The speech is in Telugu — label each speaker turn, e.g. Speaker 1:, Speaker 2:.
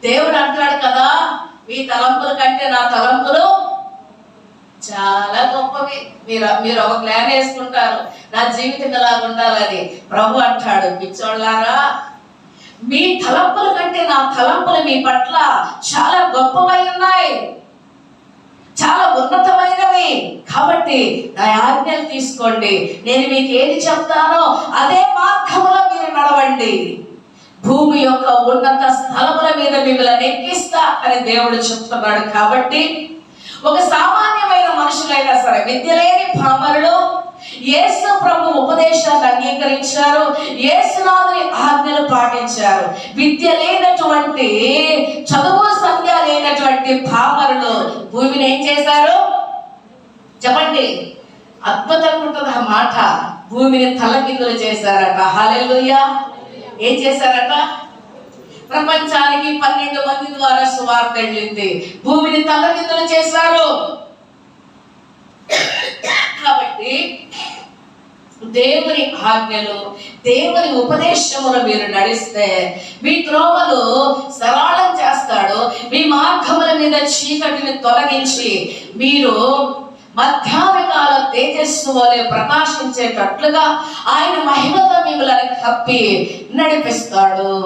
Speaker 1: దేవుడు అంటాడు కదా, మీ తలంపుల కంటే నా తలంపులు చాలా గొప్పవి. మీరు ఒక ప్లాన్ వేసుకుంటారు, నా జీవితం ఎలా ఉండాలని. ప్రభు అంటాడు, పిచ్చోళ్ళారా, మీ తలంపుల కంటే నా తలంపులు మీ పట్ల చాలా గొప్పవై ఉన్నాయి, చాలా ఉన్నతమైనవి. కాబట్టి నా ఆజ్ఞలు తీసుకోండి, నేను మీకు ఏది చెప్తానో అదే మార్గంలో మీరు నడవండి, భూమి యొక్క ఉన్నత స్థలముల మీద మిమ్మల్ని ఎక్కిస్తా అని దేవుడు చెప్తున్నాడు. కాబట్టి ఒక సామాన్యమైన మనుషులైనా సరే, విద్య లేని పామరులు యేసు ప్రభు ఉపదేశాన్ని అంగీకరించారు, యేసునాథుని ఆజ్ఞలు పాటించారు. విద్య లేనటువంటి, చదువు సంధ్య లేనటువంటి పామరులు భూమిని ఏం చేశారు చెప్పండి? అద్భుతంగా ఉంటుంది ఆ మాట. భూమిని తలకిందులు చేశారట. హల్లెలూయా. ఏం చేశారట? ప్రపంచానికి 12 మంది ద్వారా సువార్త వెళ్ళింది. భూమిని తలకిందులు చేశారు. కాబట్టి దేవుని ఆజ్ఞలు, దేవుని ఉపదేశములు మీరు నడిస్తే మీ త్రోవలు సరళం చేస్తాడు. మీ మార్గముల మీద చీకటిని తొలగించి మీరు మధ్యాహ్న కాల తేజస్సు వలె ప్రకాశించేటట్లుగా ఆయన మహిమతో మిమ్మల్ని కప్పి నడిపిస్తాడు.